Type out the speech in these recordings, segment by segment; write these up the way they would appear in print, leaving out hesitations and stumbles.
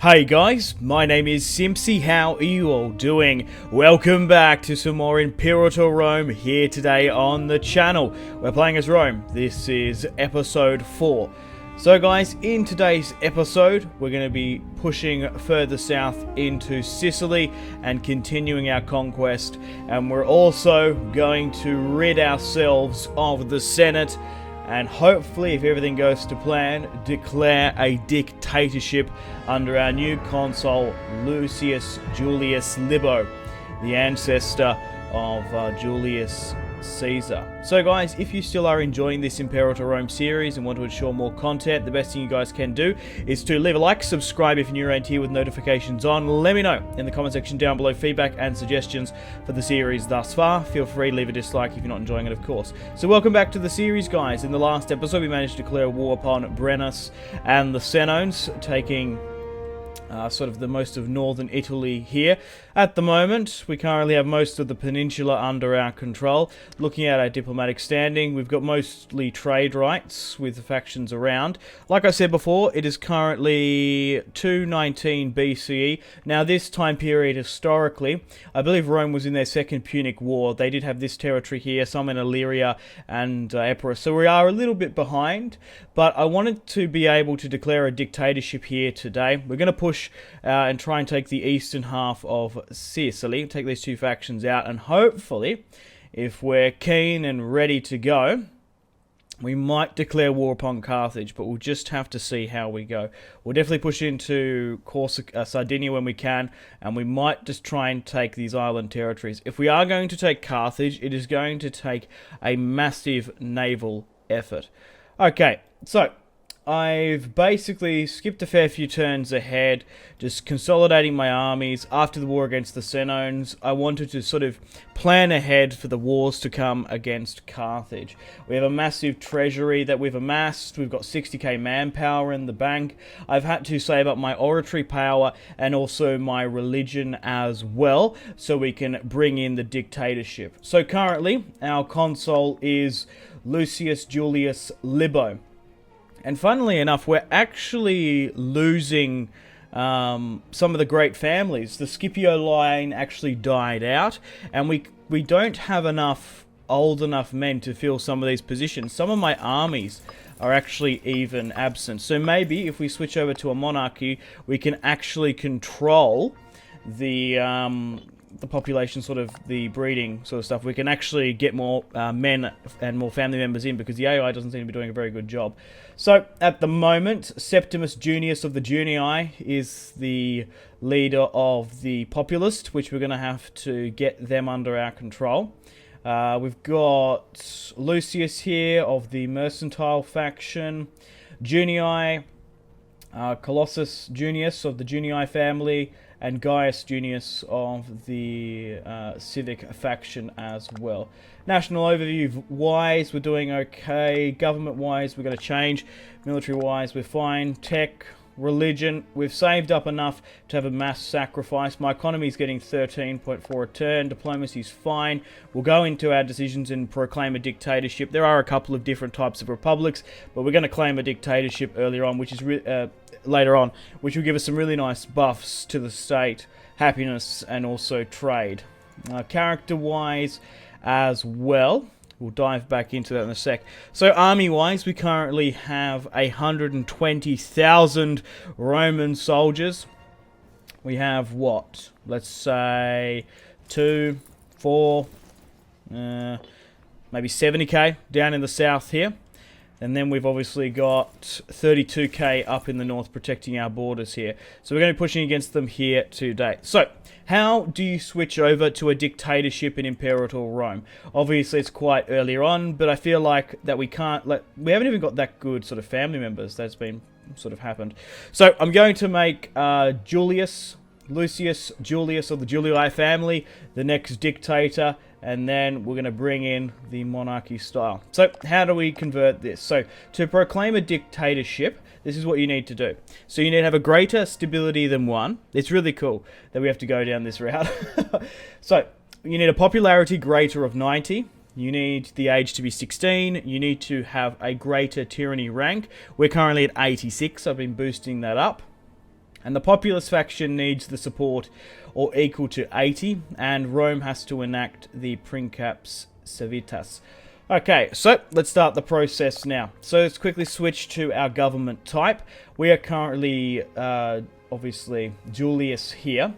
Hey guys, my name is Simpzy. How are you all doing? Welcome back to some more Imperator Rome here today on the channel. We're playing as Rome. This is episode 4. So guys, in today's episode, we're going to be pushing further south into Sicily and continuing our conquest. And we're also going to rid ourselves of the Senate and hopefully, if everything goes to plan, declare a dictatorship under our new consul, Lucius Julius Libo, the ancestor of Julius Caesar. So guys, if you still are enjoying this Imperator Rome series and want to ensure more content, the best thing you guys can do is to leave a like, subscribe if you're new around here with notifications on. Let me know in the comment section down below feedback and suggestions for the series thus far. Feel free to leave a dislike if you're not enjoying it, of course. So welcome back to the series, guys. In the last episode, we managed to declare war upon Brennus and the Senones, taking sort of the most of northern Italy here. At the moment, we currently have most of the peninsula under our control. Looking at our diplomatic standing, we've got mostly trade rights with the factions around. Like I said before, it is currently 219 BCE. Now, this time period historically, I believe Rome was in their second Punic War. They did have this territory here, some in Illyria and Epirus. So we are a little bit behind, but I wanted to be able to declare a dictatorship here today. We're going to push and try and take the eastern half of Sicily, take these two factions out, and hopefully, if we're keen and ready to go, we might declare war upon Carthage, but we'll just have to see how we go. We'll definitely push into Corsica, Sardinia when we can, and we might just try and take these island territories. If we are going to take Carthage, it is going to take a massive naval effort. Okay, so I've basically skipped a fair few turns ahead, just consolidating my armies. After the war against the Senones, I wanted to sort of plan ahead for the wars to come against Carthage. We have a massive treasury that we've amassed. We've got 60k manpower in the bank. I've had to save up my oratory power and also my religion as well, so we can bring in the dictatorship. So currently, our consul is Lucius Julius Libo. And funnily enough, we're actually losing some of the great families. The Scipio line actually died out, and we don't have enough old enough men to fill some of these positions. Some of my armies are actually even absent. So maybe if we switch over to a monarchy, we can actually control the population, sort of the breeding sort of stuff. We can actually get more men and more family members in, because the AI doesn't seem to be doing a very good job. So at the moment, Septimus Junius of the Junii is the leader of the populist, which we're going to have to get them under our control. We've got Lucius here of the mercantile faction, Junii, Colossus Junius of the Junii family, and Gaius Junius of the civic faction as well. National overview-wise, we're doing okay. Government-wise, we're going to change. Military-wise, we're fine. Tech, religion, we've saved up enough to have a mass sacrifice. My economy is getting 13.4 a turn. Diplomacy's fine. We'll go into our decisions and proclaim a dictatorship. There are a couple of different types of republics, but we're going to claim a dictatorship earlier on, which is later on, which will give us some really nice buffs to the state, happiness, and also trade. Character-wise as well, we'll dive back into that in a sec. So army-wise, we currently have 120,000 Roman soldiers. We have what? Let's say 2, 4, maybe 70k down in the south here. And then we've obviously got 32k up in the north protecting our borders here. So we're going to be pushing against them here today. So, how do you switch over to a dictatorship in Imperator Rome? Obviously, it's quite earlier on, but I feel like that we haven't even got that good sort of family members that's been sort of happened. So, I'm going to make Lucius Julius of the Julii family the next dictator, and then we're going to bring in the monarchy style. So how do we convert this? So to proclaim a dictatorship, this is what you need to do. So you need to have a greater stability than 1. It's really cool that we have to go down this route. So you need a popularity greater of 90. You need the age to be 16. You need to have a greater tyranny rank. We're currently at 86. I've been boosting that up. And the populist faction needs the support or equal to 80, and Rome has to enact the Princeps Civitas. Okay, so let's start the process now. So let's quickly switch to our government type. We are currently, obviously, Julius here,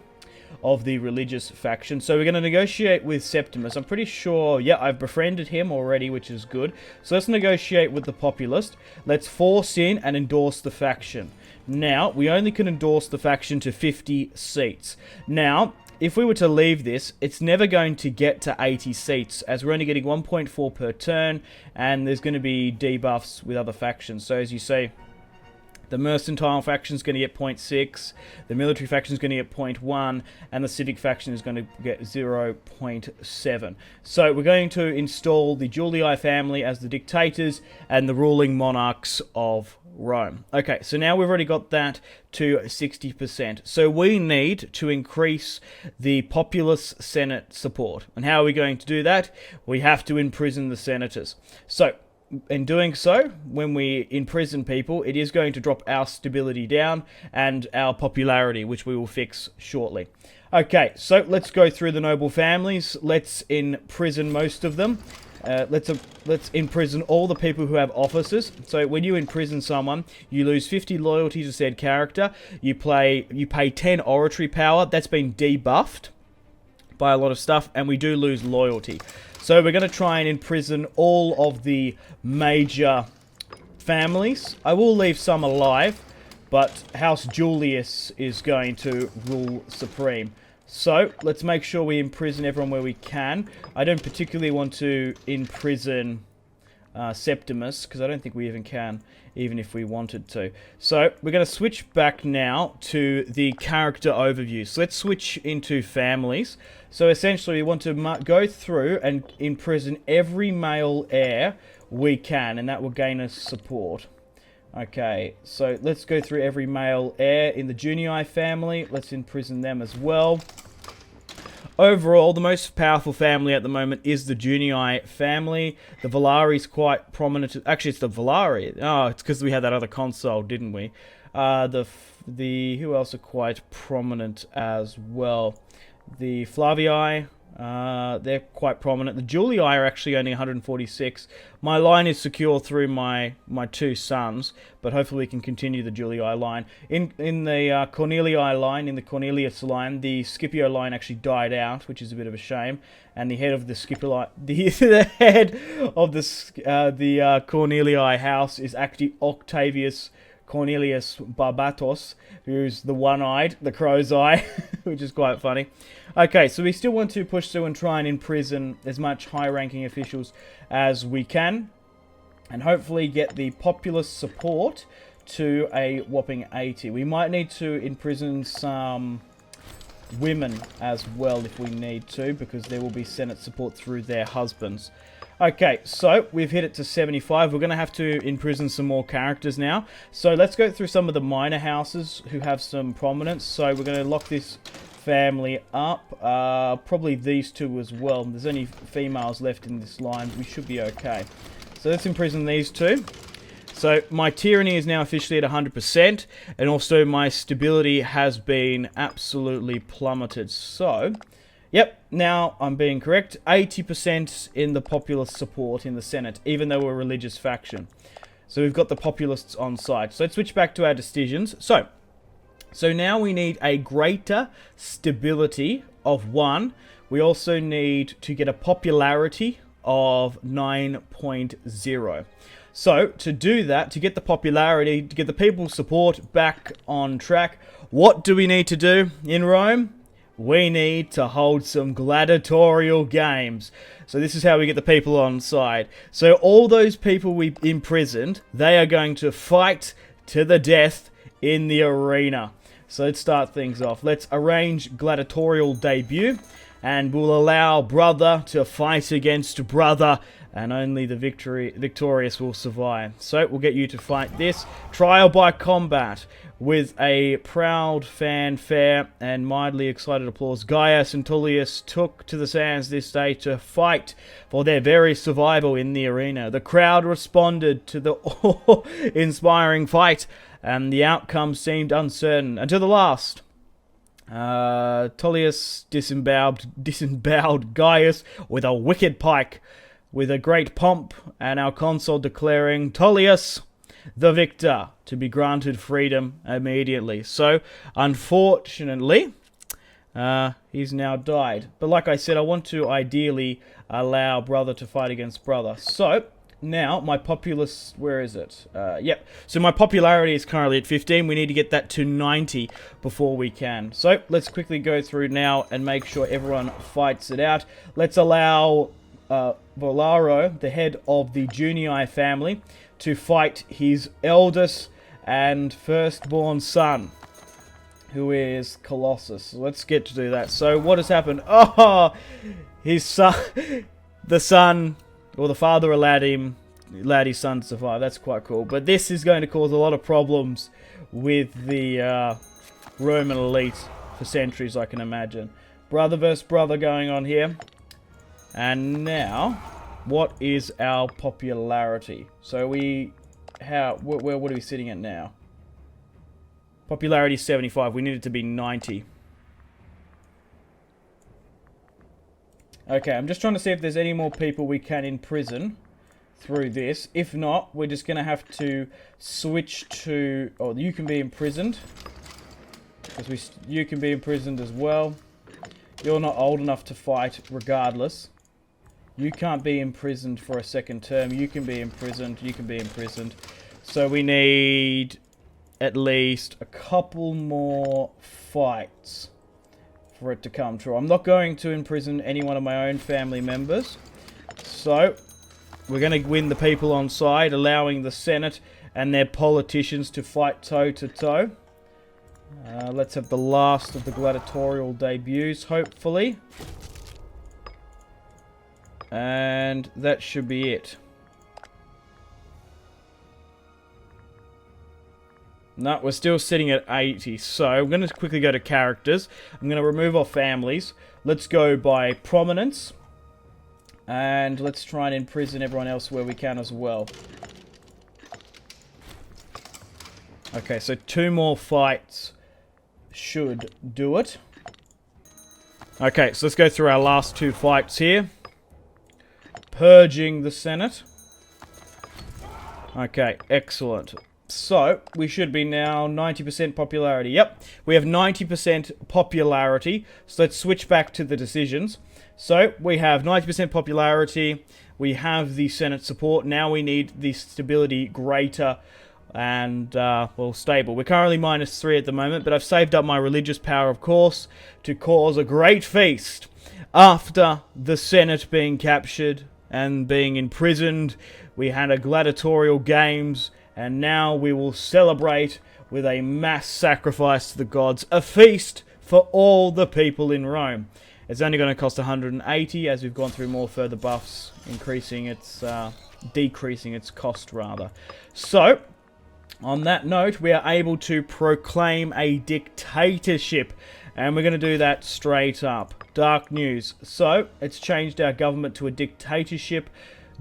of the religious faction. So we're going to negotiate with Septimus. I'm pretty sure, yeah, I've befriended him already, which is good. So let's negotiate with the populist. Let's force in and endorse the faction. Now, we only can endorse the faction to 50 seats. Now, if we were to leave this, it's never going to get to 80 seats, as we're only getting 1.4 per turn, and there's going to be debuffs with other factions. So as you say, the mercantile faction is going to get 0.6, the military faction is going to get 0.1, and the civic faction is going to get 0.7. So we're going to install the Julii family as the dictators and the ruling monarchs of Rome. Okay, so now we've already got that to 60%. So we need to increase the populous Senate support. And how are we going to do that? We have to imprison the senators. So in doing so, when we imprison people, it is going to drop our stability down and our popularity, which we will fix shortly. Okay, so let's go through the noble families. Let's imprison most of them. Let's imprison all the people who have offices. So when you imprison someone, you lose 50 loyalty to said character. You pay 10 oratory power. That's been debuffed by a lot of stuff, and we do lose loyalty. So we're going to try and imprison all of the major families. I will leave some alive, but House Julius is going to rule supreme. So let's make sure we imprison everyone where we can. I don't particularly want to imprison Septimus, because I don't think we even can, even if we wanted to. So we're going to switch back now to the character overview. So let's switch into families. So essentially we want to go through and imprison every male heir we can, and that will gain us support. Okay, so let's go through every male heir in the Junii family. Let's imprison them as well. Overall, the most powerful family at the moment is the Junii family. The Valari is quite prominent. Actually, it's the Valari. Oh, it's because we had that other console, didn't we? Who else are quite prominent as well? The Flavii. They're quite prominent. The Julii are actually only 146. My line is secure through my two sons, but hopefully we can continue the Julii line. In the Cornelii line, in the Cornelius line, the Scipio line actually died out, which is a bit of a shame. And the head of the Scipio, the head of the Cornelii house is actually Octavius Cornelius Barbatos, who's the one-eyed, the crow's eye, which is quite funny. Okay, so we still want to push through and try and imprison as much high-ranking officials as we can, and hopefully get the populist support to a whopping 80. We might need to imprison some women as well if we need to, because there will be Senate support through their husbands. Okay, so we've hit it to 75. We're going to have to imprison some more characters now. So let's go through some of the minor houses who have some prominence. So we're going to lock this family up. Probably these two as well. There's only females left in this line. We should be okay. So let's imprison these two. So my tyranny is now officially at 100%. And also my stability has been absolutely plummeted. So yep, now I'm being correct. 80% in the populist support in the Senate, even though we're a religious faction. So we've got the populists on side. So let's switch back to our decisions. So now we need a greater stability of 1. We also need to get a popularity of 9.0. So to do that, to get the popularity, to get the people's support back on track, what do we need to do in Rome? We need to hold some gladiatorial games. So this is how we get the people on side. So all those people we imprisoned, they are going to fight to the death in the arena. So let's start things off. Let's arrange gladiatorial debut, and we'll allow brother to fight against brother, and only the victorious will survive. So we'll get you to fight this trial by combat with a proud fanfare and mildly excited applause. Gaius and Tullius took to the sands this day to fight for their very survival in the arena. The crowd responded to the awe-inspiring fight and the outcome seemed uncertain until the last. Tullius disemboweled Gaius with a wicked pike, with a great pomp, and our consul declaring Tullius the victor, to be granted freedom immediately. So, unfortunately, he's now died. But like I said, I want to ideally allow brother to fight against brother. So, now, my populace, where is it? Yep. So my popularity is currently at 15. We need to get that to 90 before we can. So let's quickly go through now and make sure everyone fights it out. Let's allow Volaro, the head of the Junii family, to fight his eldest and firstborn son, who is Colossus. So let's get to do that. So what has happened? Oh, his son, the son... Well, the father allowed his son to survive. That's quite cool. But this is going to cause a lot of problems with the Roman elite for centuries, I can imagine. Brother versus brother going on here. And now, what is our popularity? So what are we sitting at now? Popularity is 75. We need it to be 90. Okay, I'm just trying to see if there's any more people we can imprison through this. If not, we're just going to have to switch to... Oh, you can be imprisoned. Because you can be imprisoned as well. You're not old enough to fight regardless. You can't be imprisoned for a second term. You can be imprisoned. You can be imprisoned. So we need at least a couple more fights for it to come true. I'm not going to imprison any one of my own family members. So, we're going to win the people on side, allowing the Senate and their politicians to fight toe-to-toe. Let's have the last of the gladiatorial debuts, hopefully. And that should be it. No, we're still sitting at 80. So, I'm going to quickly go to characters. I'm going to remove our families. Let's go by prominence. And let's try and imprison everyone else where we can as well. Okay, so 2 more fights should do it. Okay, so let's go through our last 2 fights here. Purging the Senate. Okay, excellent. So, we should be now 90% popularity. Yep, we have 90% popularity. So, let's switch back to the decisions. So, we have 90% popularity. We have the Senate support. Now we need the stability greater and, well, stable. We're currently -3 at the moment, but I've saved up my religious power, of course, to cause a great feast. After the Senate being captured and being imprisoned, we had a gladiatorial games. And now we will celebrate with a mass sacrifice to the gods. A feast for all the people in Rome. It's only going to cost 180 as we've gone through more further buffs. Decreasing its cost rather. So, on that note, we are able to proclaim a dictatorship. And we're going to do that straight up. Dark news. So, it's changed our government to a dictatorship.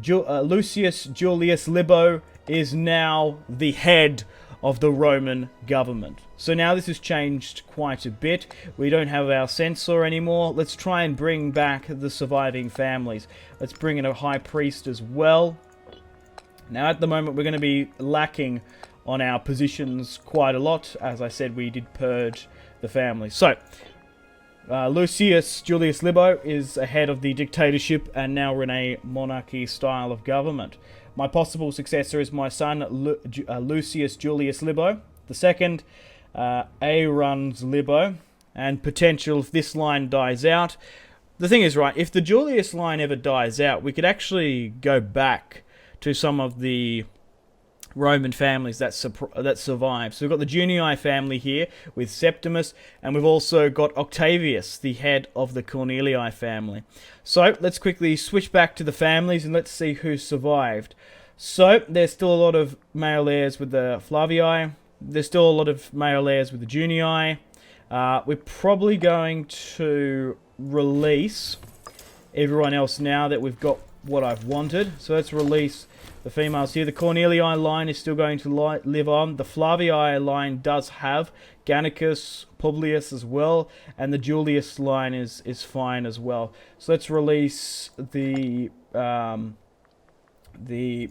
Lucius Julius Libo is now the head of the Roman government. So now this has changed quite a bit. We don't have our censor anymore. Let's try and bring back the surviving families. Let's bring in a high priest as well. Now at the moment we're going to be lacking on our positions quite a lot. As I said, we did purge the family. So, Lucius Julius Libo is ahead of the dictatorship and now we're in a monarchy style of government. My possible successor is my son, Lucius Julius Libo. The second, Aaron's Libo. And potential, if this line dies out. The thing is, right, if the Julius line ever dies out, we could actually go back to some of the Roman families that survive. So we've got the Junii family here with Septimus, and we've also got Octavius, the head of the Cornelii family. So let's quickly switch back to the families and let's see who survived. So there's still a lot of male heirs with the Flavii. There's still a lot of male heirs with the Junii. We're probably going to release everyone else now that we've got what I've wanted. So let's release the females here. The Cornelii line is still going to live on. The Flavii line does have Gannicus, Publius as well, and the Julius line is fine as well. So let's release the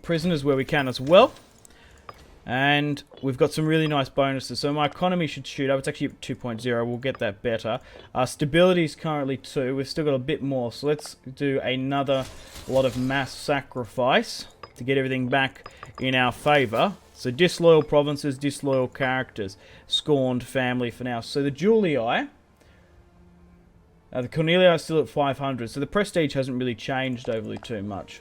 prisoners where we can as well. And we've got some really nice bonuses. So my economy should shoot up. It's actually 2.0. We'll get that better. Stability is currently 2. We've still got a bit more. So let's do another lot of mass sacrifice to get everything back in our favour. So disloyal provinces, disloyal characters, scorned family for now. So the Julii, the Cornelii are still at 500. So the prestige hasn't really changed overly too much.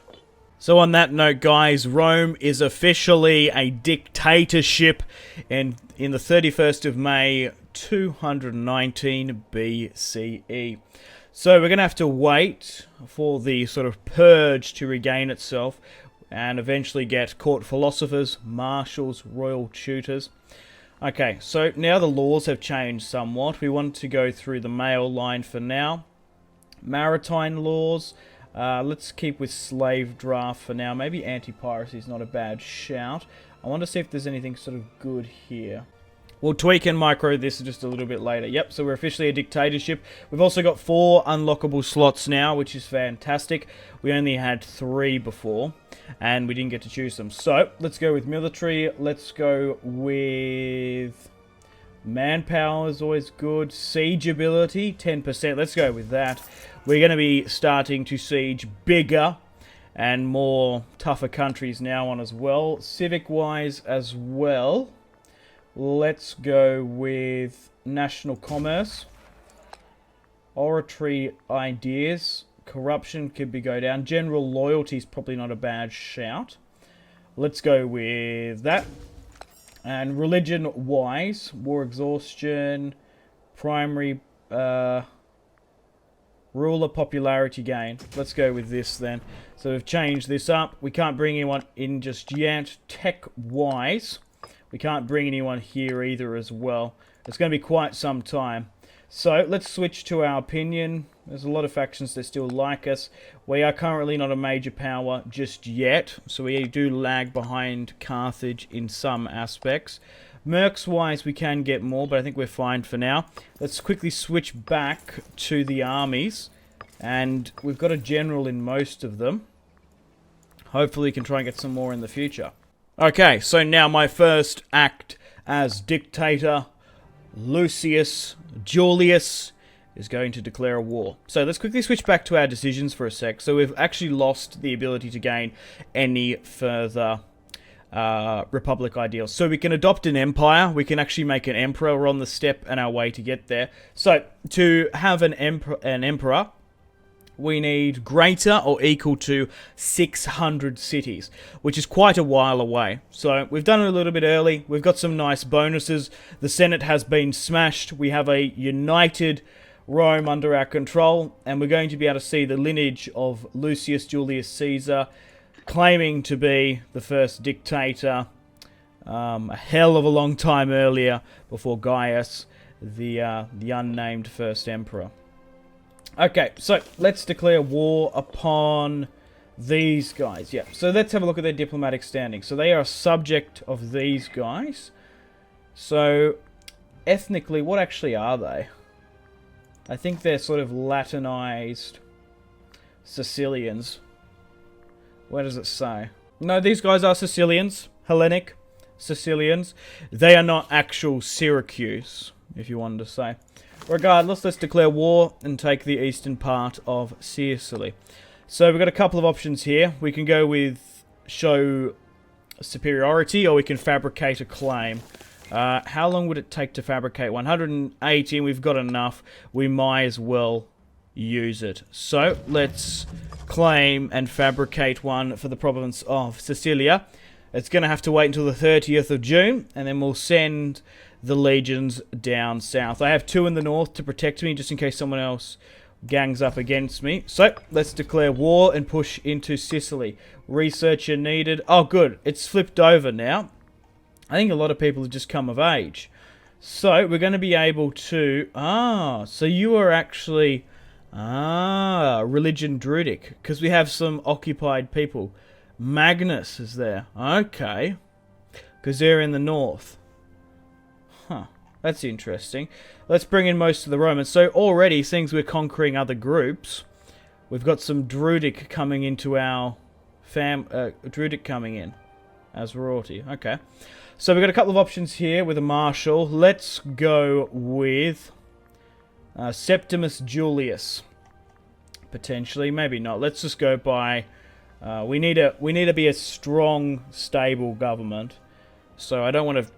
So on that note, guys, Rome is officially a dictatorship in the 31st of May, 219 BCE. So we're going to have to wait for the sort of purge to regain itself and eventually get court philosophers, marshals, royal tutors. Okay, so now the laws have changed somewhat. We want to go through the male line for now. Maritime laws. Let's keep with slave draft for now. Maybe anti-piracy is not a bad shout. I want to see if there's anything sort of good here. We'll tweak and micro this just a little bit later. Yep, so we're officially a dictatorship. We've also got 4 unlockable slots now, which is fantastic. We only had 3 before, and we didn't get to choose them. So, let's go with military. Let's go with manpower is always good. Siege ability, 10%. Let's go with that. We're going to be starting to siege bigger and more tougher countries now on as well. Civic-wise as well, let's go with national commerce. Oratory ideas. Corruption could go down. General loyalty is probably not a bad shout. Let's go with that. And religion-wise, war exhaustion, primary... ruler popularity gain. Let's go with this then. So we've changed this up. We can't bring anyone in just yet. Tech-wise, we can't bring anyone here either as well. It's going to be quite some time. So let's switch to our opinion. There's a lot of factions that still like us. We are currently not a major power just yet. So we do lag behind Carthage in some aspects. Mercs-wise, we can get more, but I think we're fine for now. Let's quickly switch back to the armies. And we've got a general in most of them. Hopefully we can try and get some more in the future. Okay, so now my first act as dictator, Lucius Julius, is going to declare a war. So let's quickly switch back to our decisions for a sec. So we've actually lost the ability to gain any further republic ideals. So we can adopt an empire. We can actually make an emperor. We're on the step and our way to get there. So to have an emperor, we need greater or equal to 600 cities, which is quite a while away. So we've done it a little bit early. We've got some nice bonuses. The Senate has been smashed. We have a united Rome under our control, and we're going to be able to see the lineage of Lucius Julius Caesar claiming to be the first dictator a hell of a long time earlier, before Gaius, the unnamed first emperor. Okay, so let's declare war upon these guys. Yeah, so let's have a look at their diplomatic standing. So they are a subject of these guys. So ethnically, what actually are they? I think they're sort of Latinized Sicilians. Where does it say? No, these guys are Sicilians. Hellenic Sicilians. They are not actual Syracuse, if you wanted to say. Regardless, let's declare war and take the eastern part of Sicily. So we've got a couple of options here. We can go with show superiority, or we can fabricate a claim. How long would it take to fabricate 180? We've got enough. We might as well use it. So let's claim and fabricate one for the province of Sicilia. It's going to have to wait until the 30th of June, and then we'll send the legions down south. I have 2 in the north to protect me, just in case someone else gangs up against me. So let's declare war and push into Sicily. Researcher needed. Oh, good. It's flipped over now. I think a lot of people have just come of age. So we're going to be able to... so you are actually Ah, religion Druidic. Because we have some occupied people. Magnus is there. Okay. Because they're in the north. Huh. That's interesting. Let's bring in most of the Romans. So already, since we're conquering other groups, we've got some Druidic coming into our Druidic coming in as royalty. Okay. So we've got a couple of options here with a marshal. Let's go with Septimus Julius. Potentially, maybe not. Let's just go by. We need to be a strong, stable government. So I don't want to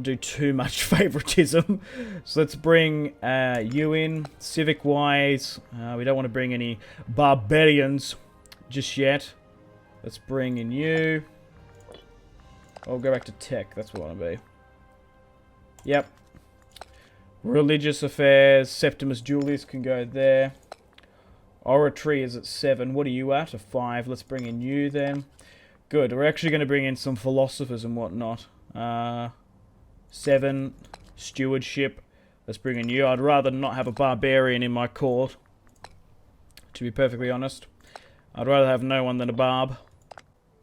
do too much favoritism. So let's bring you in. Civic-wise, we don't want to bring any barbarians just yet. Let's bring in you. I'll go back to tech. That's what I want to be. Yep. Religious affairs. Septimus Julius can go there. Oratory is at 7. What are you at? A 5. Let's bring in you then. Good. We're actually going to bring in some philosophers and whatnot. 7. Stewardship. Let's bring in you. I'd rather not have a barbarian in my court. To be perfectly honest. I'd rather have no one than a barb.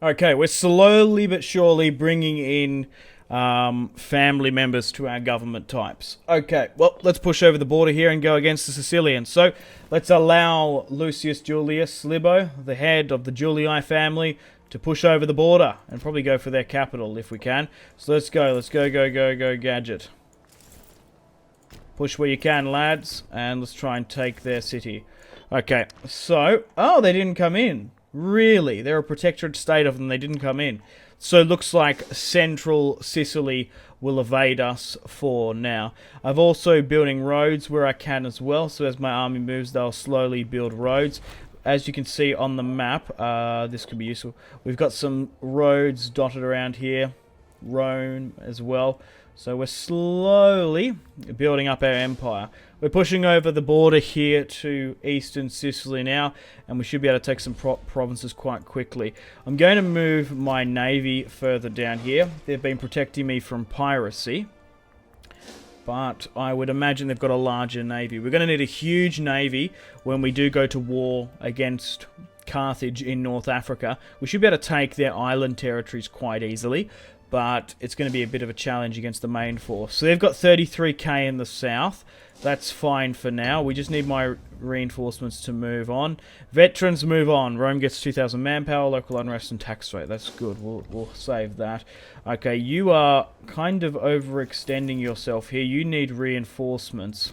Okay, we're slowly but surely bringing in family members to our government types. Okay, well, let's push over the border here and go against the Sicilians. So, let's allow Lucius Julius Libo, the head of the Julii family, to push over the border and probably go for their capital if we can. So let's go, go, gadget. Push where you can, lads, and let's try and take their city. Okay, so, oh, they didn't come in. Really? They're a protectorate state of them, they didn't come in. So it looks like central Sicily will evade us for now. I've also building roads where I can as well. So as my army moves, they'll slowly build roads. As you can see on the map, this could be useful. We've got some roads dotted around here. Rome as well. So we're slowly building up our empire. We're pushing over the border here to eastern Sicily now, and we should be able to take some provinces quite quickly. I'm going to move my navy further down here. They've been protecting me from piracy, but I would imagine they've got a larger navy. We're going to need a huge navy when we do go to war against Carthage in North Africa. We should be able to take their island territories quite easily, but it's going to be a bit of a challenge against the main force. So they've got 33k in the south. That's fine for now. We just need my reinforcements to move on. Veterans move on. Rome gets 2,000 manpower, local unrest and tax rate. That's good. We'll save that. Okay, you are kind of overextending yourself here. You need reinforcements.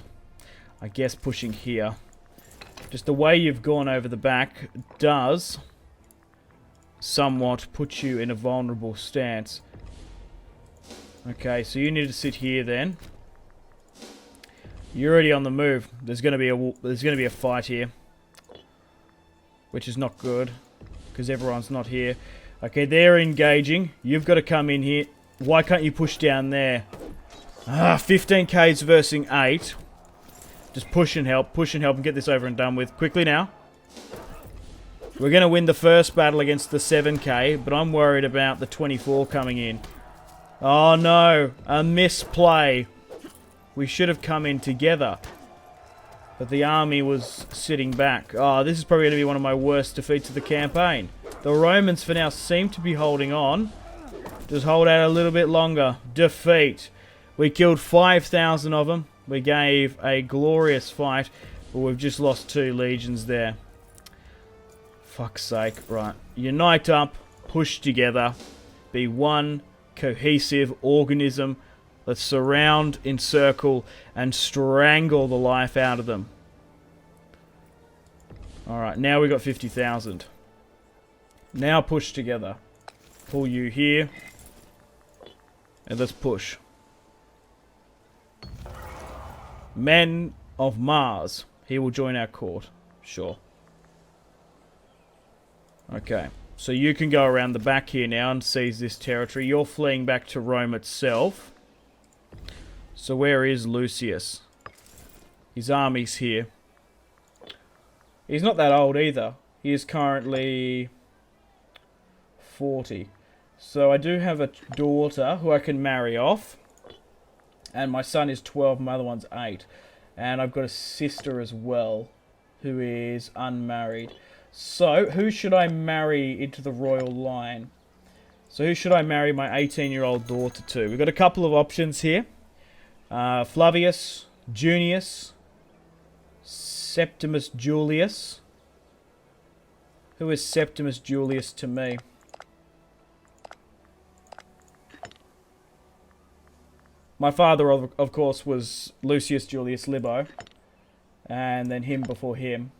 I guess pushing here. Just the way you've gone over the back does somewhat put you in a vulnerable stance. Okay, so you need to sit here then. You're already on the move. There's going to be a fight here, which is not good because everyone's not here. Okay, they're engaging. You've got to come in here. Why can't you push down there? 15k's versus 8. Just push and help and get this over and done with quickly now. We're going to win the first battle against the 7k, but I'm worried about the 24 coming in. Oh no, a misplay. We should have come in together. But the army was sitting back. Oh, this is probably going to be one of my worst defeats of the campaign. The Romans for now seem to be holding on. Just hold out a little bit longer. Defeat. We killed 5,000 of them. We gave a glorious fight, but we've just lost 2 legions there. Fuck's sake. Right. Unite up. Push together. Be one cohesive organism. Let's surround, encircle, and strangle the life out of them. Alright, now we've got 50,000. Now push together. Pull you here. And let's push. Men of Mars. He will join our court. Sure. Okay. So you can go around the back here now and seize this territory. You're fleeing back to Rome itself. So where is Lucius? His army's here. He's not that old either. He is currently 40. So I do have a daughter who I can marry off. And my son is 12, my other one's 8. And I've got a sister as well. who is unmarried. So, who should I marry into the royal line? So, who should I marry my 18-year-old daughter to? We've got a couple of options here. Flavius, Junius, Septimus Julius. Who is Septimus Julius to me? My father, of course, was Lucius Julius Libo. And then him before him.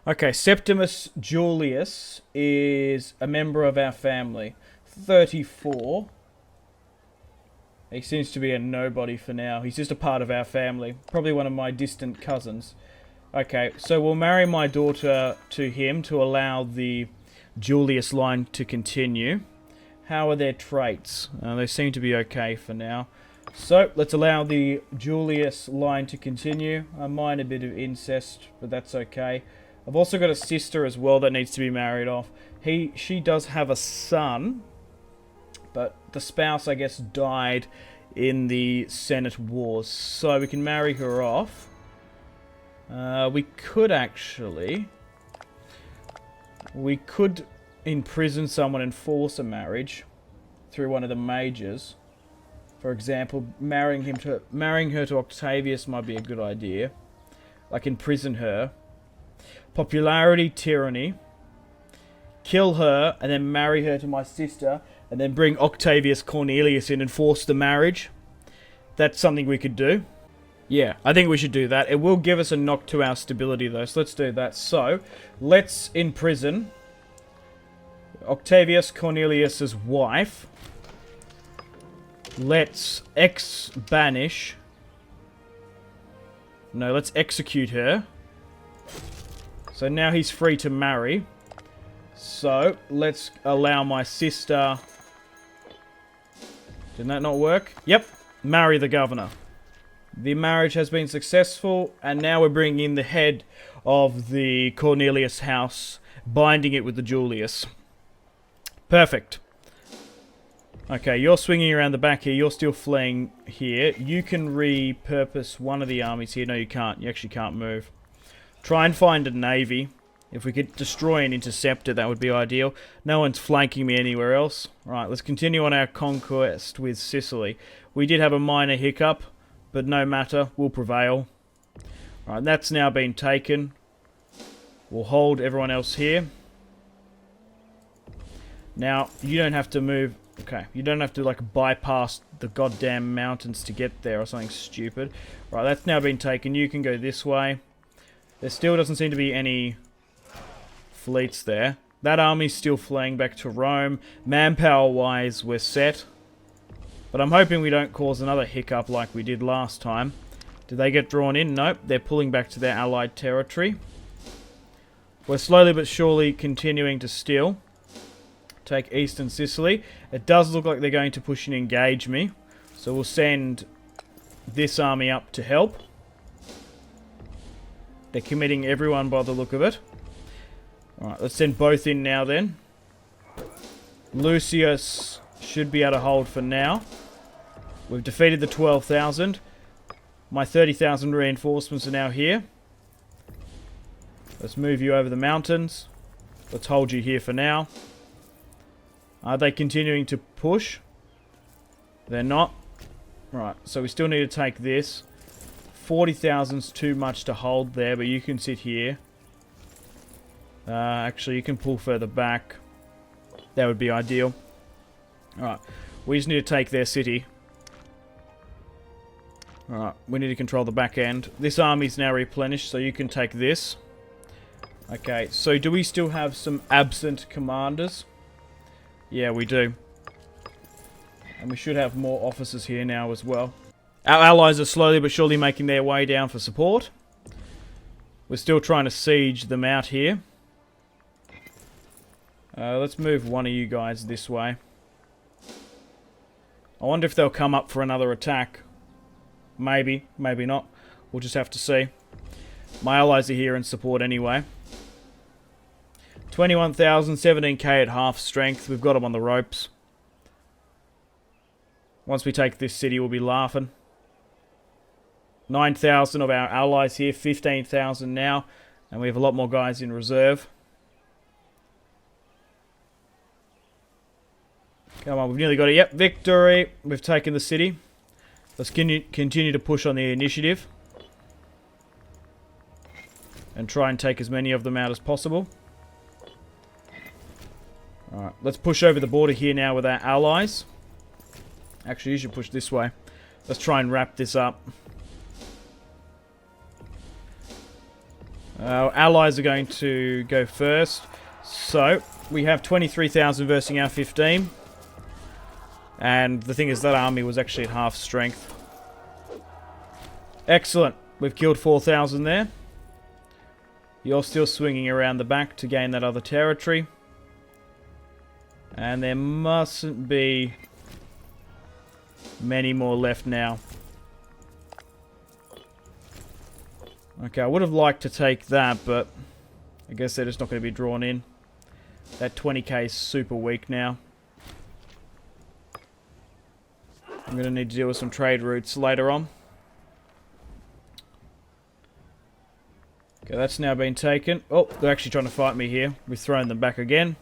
Okay, Septimus Julius is a member of our family. 34. He seems to be a nobody for now. He's just a part of our family. Probably one of my distant cousins. Okay, so we'll marry my daughter to him to allow the Julius line to continue. How are their traits? They seem to be okay for now. So, let's allow the Julius line to continue. I mind a bit of incest, but that's okay. I've also got a sister as well that needs to be married off. She does have a son, but the spouse, I guess, died in the Senate wars. So, we can marry her off. We could actually... We could imprison someone and force a marriage through one of the majors. For example, marrying her to Octavius might be a good idea. Like imprison her. Popularity, tyranny. Kill her and then marry her to my sister. And then bring Octavius Cornelius in and force the marriage. That's something we could do. Yeah, I think we should do that. It will give us a knock to our stability though, so let's do that. So, let's imprison Octavius Cornelius's wife. Let's banish. No, let's execute her. So now he's free to marry. So, let's allow my sister... Did that not work? Yep. Marry the governor. The marriage has been successful, and now we're bringing in the head of the Cornelius house, binding it with the Julius. Perfect. Okay, you're swinging around the back here. You're still fleeing here. You can repurpose one of the armies here. No, you can't. You actually can't move. Try and find a navy. If we could destroy an interceptor, that would be ideal. No one's flanking me anywhere else. Right, let's continue on our conquest with Sicily. We did have a minor hiccup, but no matter. We'll prevail. Right, that's now been taken. We'll hold everyone else here. Now, you don't have to move... Okay, you don't have to, like, bypass the goddamn mountains to get there or something stupid. Right, that's now been taken. You can go this way. There still doesn't seem to be any fleets there. That army's still fleeing back to Rome. Manpower-wise, we're set. But I'm hoping we don't cause another hiccup like we did last time. Did they get drawn in? Nope, they're pulling back to their allied territory. We're slowly but surely continuing to steal. Take eastern Sicily. It does look like they're going to push and engage me. So we'll send this army up to help. They're committing everyone by the look of it. Alright, let's send both in now then. Lucius should be able to hold for now. We've defeated the 12,000. My 30,000 reinforcements are now here. Let's move you over the mountains. Let's hold you here for now. Are they continuing to push? They're not. Right, so we still need to take this. 40,000's too much to hold there, but you can sit here. Actually, you can pull further back. That would be ideal. Alright, we just need to take their city. Alright, we need to control the back end. This army's now replenished, so you can take this. Okay, so do we still have some absent commanders? Yeah, we do. And we should have more officers here now as well. Our allies are slowly but surely making their way down for support. We're still trying to siege them out here. Let's move one of you guys this way. I wonder if they'll come up for another attack. Maybe, maybe not. We'll just have to see. My allies are here in support anyway. 21,000, 17k at half strength. We've got them on the ropes. Once we take this city, we'll be laughing. 9,000 of our allies here. 15,000 now. And we have a lot more guys in reserve. Come on, we've nearly got it. Yep, victory. We've taken the city. Let's continue to push on the initiative. And try and take as many of them out as possible. Alright, let's push over the border here now with our allies. Actually, you should push this way. Let's try and wrap this up. Our allies are going to go first. So, we have 23,000 versus our 15. And the thing is, that army was actually at half strength. Excellent. We've killed 4,000 there. You're still swinging around the back to gain that other territory. And there mustn't be many more left now. Okay, I would have liked to take that, but I guess they're just not going to be drawn in. That 20k is super weak now. I'm going to need to deal with some trade routes later on. Okay, that's now been taken. Oh, they're actually trying to fight me here. We've thrown them back again.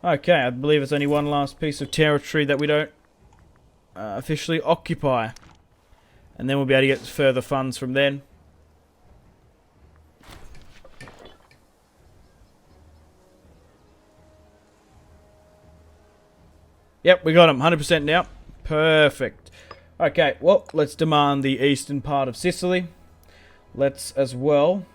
Okay, I believe it's only one last piece of territory that we don't officially occupy. And then we'll be able to get further funds from then. Yep, we got them. 100% now. Perfect. Okay, well, let's demand the eastern part of Sicily. Let's as well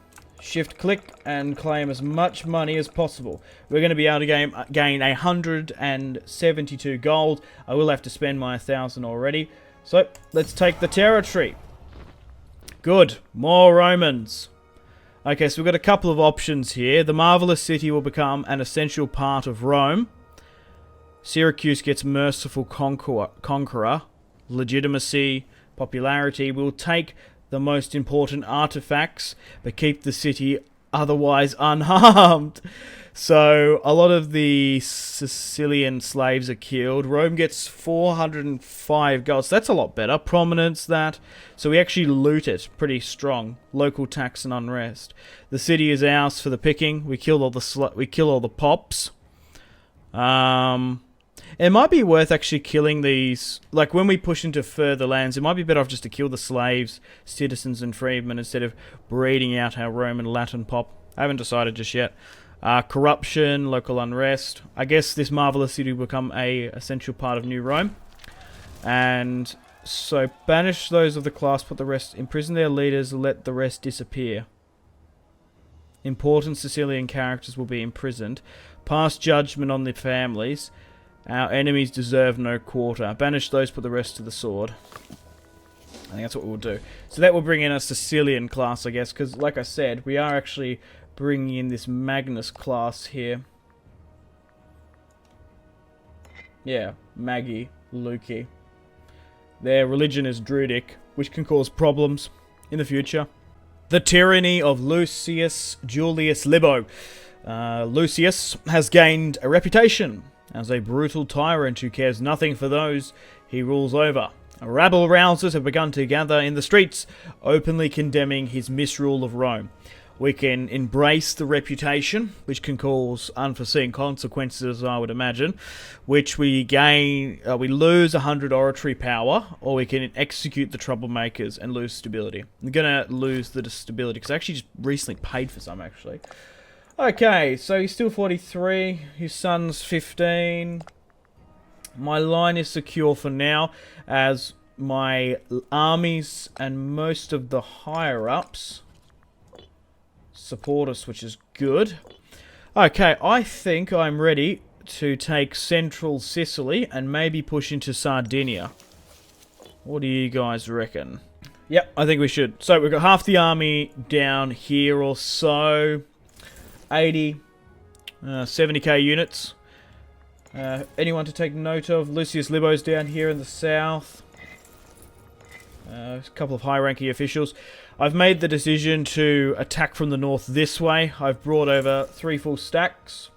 shift-click and claim as much money as possible. We're going to be able to gain 172 gold. I will have to spend my 1,000 already. So, let's take the territory. Good. More Romans. Okay, so we've got a couple of options here. The Marvelous City will become an essential part of Rome. Syracuse gets Merciful Conqueror. Legitimacy, popularity. We'll take the most important artifacts, but keep the city otherwise unharmed. So, a lot of the Sicilian slaves are killed. Rome gets 405 gold. So that's a lot better. Prominence, that. So we actually loot it pretty strong. Local tax and unrest. The city is ours for the picking. We kill all the pops. It might be worth actually killing these, like when we push into further lands, it might be better off just to kill the slaves, citizens and freedmen instead of breeding out our Roman Latin pop. I haven't decided just yet. Corruption, local unrest. I guess this marvelous city will become a essential part of New Rome. And so banish those of the class, put the rest, imprison their leaders, let the rest disappear. Important Sicilian characters will be imprisoned. Pass judgment on the families. Our enemies deserve no quarter. Banish those, put the rest to the sword. I think that's what we'll do. So that will bring in a Sicilian class, I guess, because like I said, we are actually bringing in this Magnus class here. Yeah, Maggie, Luki. Their religion is Druidic, which can cause problems in the future. The tyranny of Lucius Julius Libo. Lucius has gained a reputation as a brutal tyrant who cares nothing for those he rules over. Rabble-rousers have begun to gather in the streets, openly condemning his misrule of Rome. We can embrace the reputation, which can cause unforeseen consequences, I would imagine, which we gain, we lose 100 oratory power, or we can execute the troublemakers and lose stability. I'm going to lose the stability, because I actually just recently paid for some, actually. Okay, so he's still 43, his son's 15. My line is secure for now, as my armies and most of the higher-ups support us, which is good. Okay, I think I'm ready to take central Sicily and maybe push into Sardinia. What do you guys reckon? Yep, I think we should. So we've got half the army down here or so. 80, 70k units. Anyone to take note of? Lucius Libo's down here in the south. A couple of high-ranking officials. I've made the decision to attack from the north this way. I've brought over 3 full stacks.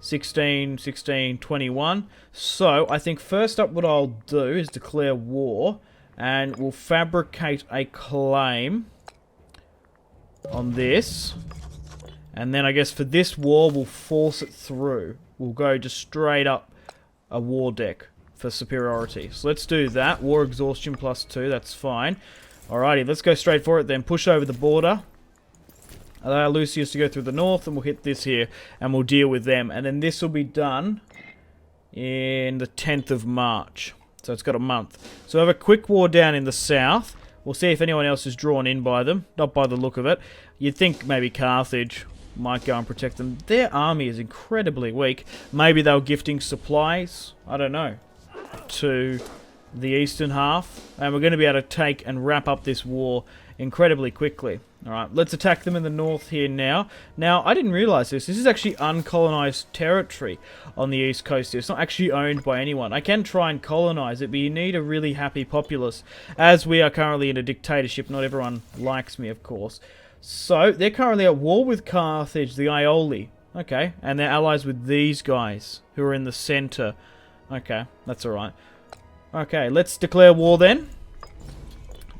16, 16, 21. So, I think first up what I'll do is declare war. And we'll fabricate a claim on this. And then I guess for this war, we'll force it through. We'll go just straight up a war deck for superiority. So let's do that. War exhaustion +2, that's fine. Alrighty, let's go straight for it then. Push over the border. Allow Lucius to go through the north, and we'll hit this here, and we'll deal with them. And then this will be done in the 10th of March. So it's got a month. So we have a quick war down in the south. We'll see if anyone else is drawn in by them. Not by the look of it. You'd think maybe Carthage might go and protect them. Their army is incredibly weak. Maybe they were gifting supplies, I don't know, to the eastern half. And we're going to be able to take and wrap up this war incredibly quickly. Alright, let's attack them in the north here now. Now, I didn't realise this. This is actually uncolonized territory on the east coast here. It's not actually owned by anyone. I can try and colonize it, but you need a really happy populace. As we are currently in a dictatorship, not everyone likes me, of course. So, they're currently at war with Carthage, the Aioli. Okay, and they're allies with these guys, who are in the center. Okay, that's alright. Okay, let's declare war then.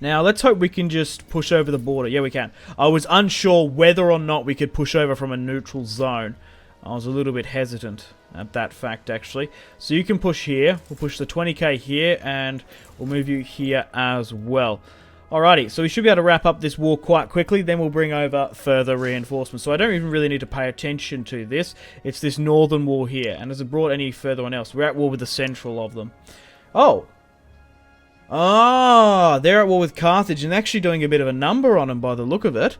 Now, let's hope we can just push over the border. Yeah, we can. I was unsure whether or not we could push over from a neutral zone. I was a little bit hesitant at that fact, actually. So you can push here. We'll push the 20k here, and we'll move you here as well. Alrighty, so we should be able to wrap up this war quite quickly. Then we'll bring over further reinforcements. So I don't even really need to pay attention to this. It's this northern war here. And has it brought any further one else? We're at war with the central of them. Oh! Ah, they're at war with Carthage and actually doing a bit of a number on them by the look of it.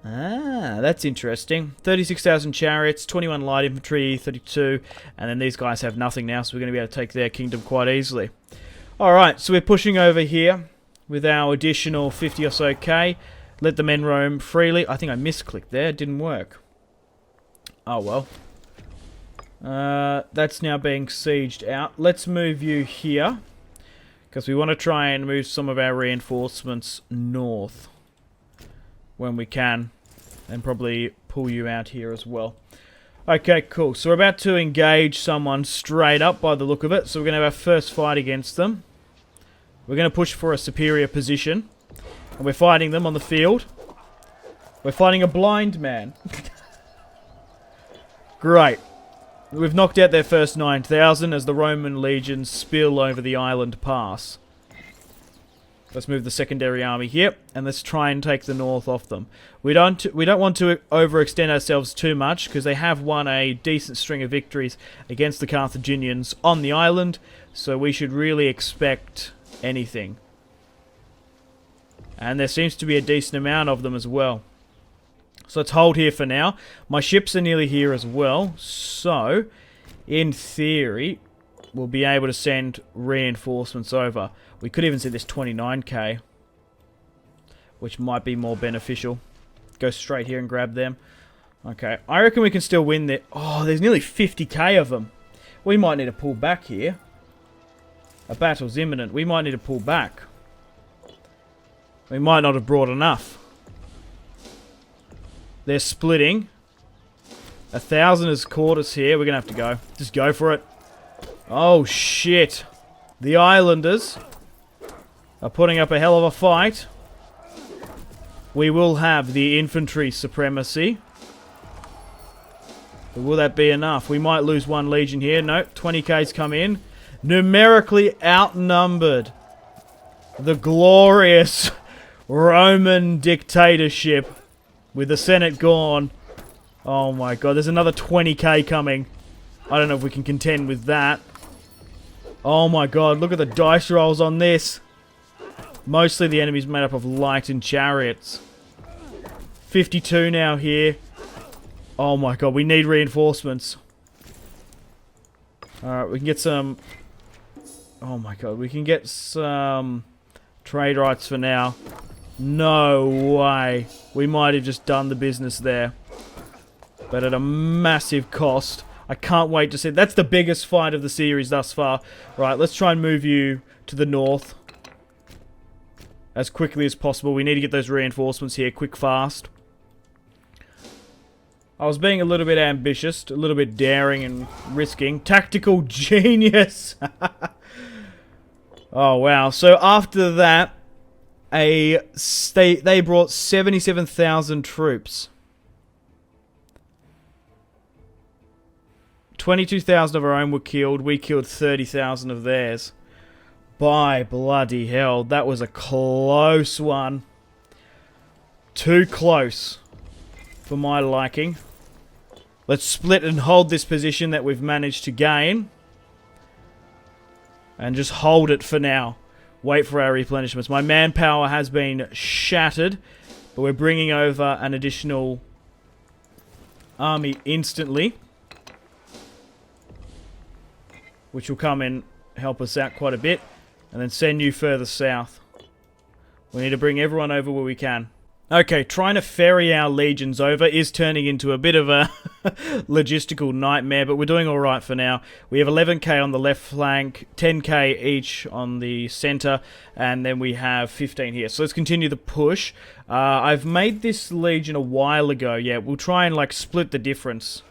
Ah, that's interesting. 36,000 chariots, 21 light infantry, 32, and then these guys have nothing now, so we're going to be able to take their kingdom quite easily. Alright, so we're pushing over here with our additional 50 or so K. Let the men roam freely. I think I misclicked there, it didn't work. Oh well. That's now being sieged out. Let's move you here, because we want to try and move some of our reinforcements north when we can, and probably pull you out here as well. Okay, cool. So we're about to engage someone straight up by the look of it. So we're going to have our first fight against them. We're going to push for a superior position. And we're fighting them on the field. We're fighting a blind man. Great. We've knocked out their first 9,000 as the Roman legions spill over the island pass. Let's move the secondary army here, and let's try and take the north off them. We don't want to overextend ourselves too much, because they have won a decent string of victories against the Carthaginians on the island, so we should really expect anything. And there seems to be a decent amount of them as well. So let's hold here for now. My ships are nearly here as well, so in theory we'll be able to send reinforcements over. We could even see this 29k, which might be more beneficial. Go straight here and grab them. Okay, I reckon we can still win there. Oh, there's nearly 50k of them. We might need to pull back here. A battle's imminent. We might need to pull back. We might not have brought enough. They're splitting. 1,000 has caught us here. We're going to have to go. Just go for it. Oh, shit. The Islanders are putting up a hell of a fight. We will have the infantry supremacy. But will that be enough? We might lose one legion here. No, 20k's come in. Numerically outnumbered. The glorious Roman dictatorship. With the Senate gone. Oh my god, there's another 20k coming. I don't know if we can contend with that. Oh my god, look at the dice rolls on this. Mostly the enemy's made up of light and chariots. 52 now here. Oh my god, we need reinforcements. Alright, we can get some... Oh my god, we can get some trade rights for now. No way. We might have just done the business there. But at a massive cost. I can't wait to see. That's the biggest fight of the series thus far. Right, let's try and move you to the north as quickly as possible. We need to get those reinforcements here quick, fast. I was being a little bit ambitious, a little bit daring and risking. Tactical genius! Oh, wow. So after that, they brought 77,000 troops. 22,000 of our own were killed. We killed 30,000 of theirs. By bloody hell, that was a close one. Too close for my liking. Let's split and hold this position that we've managed to gain. And just hold it for now. Wait for our replenishments. My manpower has been shattered, but we're bringing over an additional army instantly, which will come and help us out quite a bit, and then send you further south. We need to bring everyone over where we can. Okay, trying to ferry our legions over is turning into a bit of a logistical nightmare, but we're doing alright for now. We have 11k on the left flank, 10k each on the center, and then we have 15 here. So let's continue the push. I've made this legion a while ago. Yeah, we'll try and like split the difference.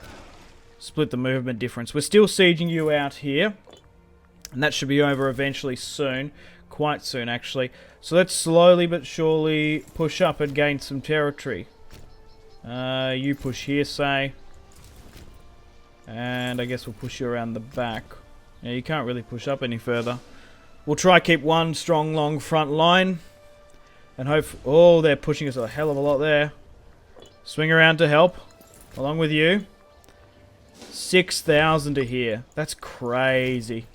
Split the movement difference. We're still sieging you out here, and that should be over eventually soon. Quite soon, actually. So let's slowly but surely push up and gain some territory. You push here, say. And I guess we'll push you around the back. Yeah, you can't really push up any further. We'll try keep one strong, long front line. And hope... Oh, they're pushing us a hell of a lot there. Swing around to help. Along with you. 6,000 to here. That's crazy.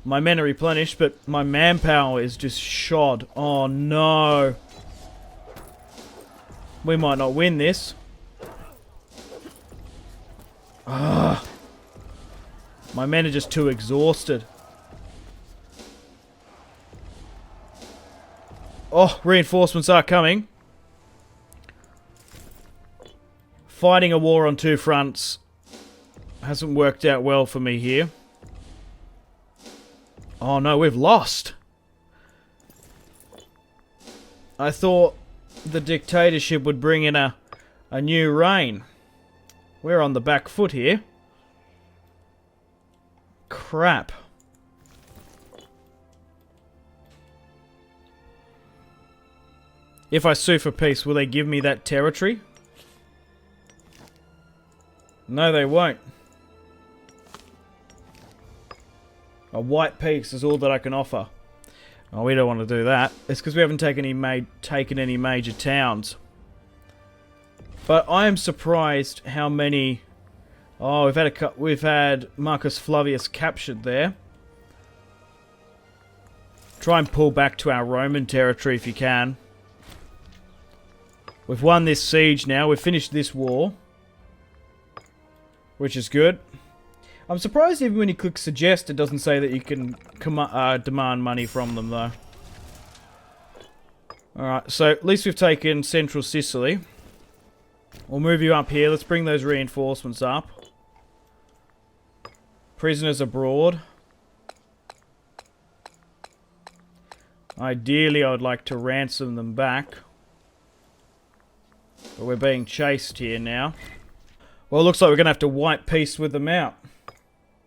My men are replenished, but my manpower is just shod. Oh no. We might not win this. Ugh. My men are just too exhausted. Oh, reinforcements are coming. Fighting a war on two fronts hasn't worked out well for me here. Oh no, we've lost. I thought the dictatorship would bring in a new reign. We're on the back foot here. Crap. If I sue for peace, will they give me that territory? No, they won't. A white peace is all that I can offer. Oh, we don't want to do that. It's because we haven't taken any major towns. But I am surprised how many... Oh, we've had Marcus Flavius captured there. Try and pull back to our Roman territory if you can. We've won this siege now. We've finished this war, which is good. I'm surprised even when you click suggest, it doesn't say that you can demand money from them, though. Alright, so at least we've taken central Sicily. We'll move you up here. Let's bring those reinforcements up. Prisoners abroad. Ideally, I would like to ransom them back. But we're being chased here now. Well, it looks like we're going to have to white peace with them out.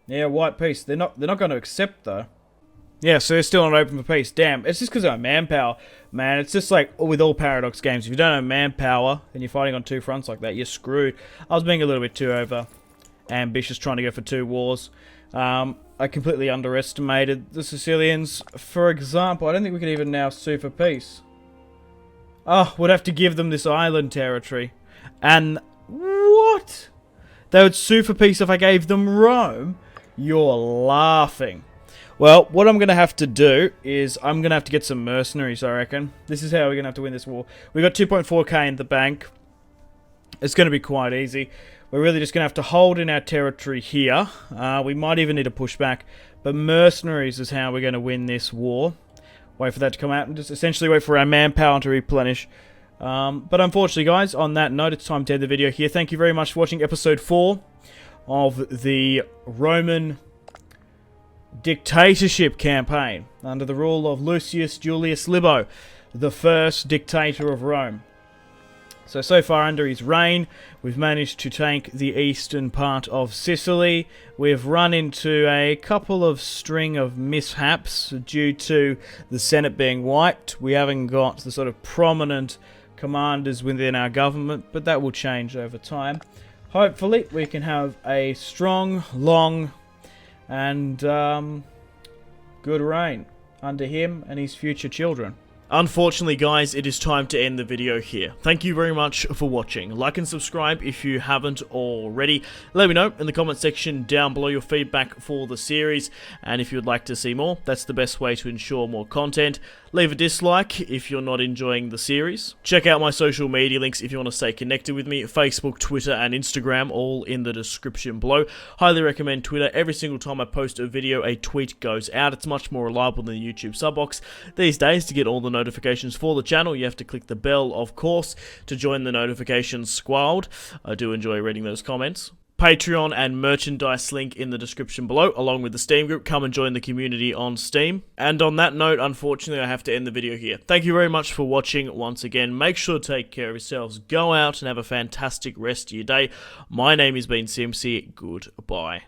Yeah, white peace. They're not going to accept, though. Yeah, so they're still not open for peace. Damn, it's just because of our manpower. Man, it's just like with all Paradox games. If you don't have manpower and you're fighting on two fronts like that, you're screwed. I was being a little bit too ambitious trying to go for two wars. I completely underestimated the Sicilians. For example, I don't think we could even now sue for peace. Oh, we'd have to give them this island territory. And what? They would sue for peace if I gave them Rome? You're laughing. Well, what I'm going to have to do is I'm going to have to get some mercenaries, I reckon. This is how we're going to have to win this war. We've got 2.4k in the bank. It's going to be quite easy. We're really just going to have to hold in our territory here. We might even need to push back. But mercenaries is how we're going to win this war. Wait for that to come out and just essentially wait for our manpower to replenish. But unfortunately, guys, on that note, it's time to end the video here. Thank you very much for watching episode 4 of the Roman dictatorship campaign under the rule of Lucius Julius Libo, the first dictator of Rome. So far under his reign, we've managed to take the eastern part of Sicily. We've run into a couple of string of mishaps due to the Senate being wiped. We haven't got the sort of prominent commanders within our government, but that will change over time. Hopefully, we can have a strong, long, and good reign under him and his future children. Unfortunately, guys, it is time to end the video here. Thank you very much for watching. Like and subscribe if you haven't already. Let me know in the comment section down below your feedback for the series, and if you'd like to see more, that's the best way to ensure more content. Leave a dislike if you're not enjoying the series. Check out my social media links if you want to stay connected with me. Facebook, Twitter, and Instagram, all in the description below. Highly recommend Twitter. Every single time I post a video, a tweet goes out. It's much more reliable than the YouTube sub box. These days, to get all the notifications for the channel, you have to click the bell, of course, to join the notifications squad. I do enjoy reading those comments. Patreon and merchandise link in the description below, along with the Steam group. Come and join the community on Steam. And on that note, unfortunately, I have to end the video here. Thank you very much for watching once again. Make sure to take care of yourselves. Go out and have a fantastic rest of your day. My name has been Simpzy. Goodbye.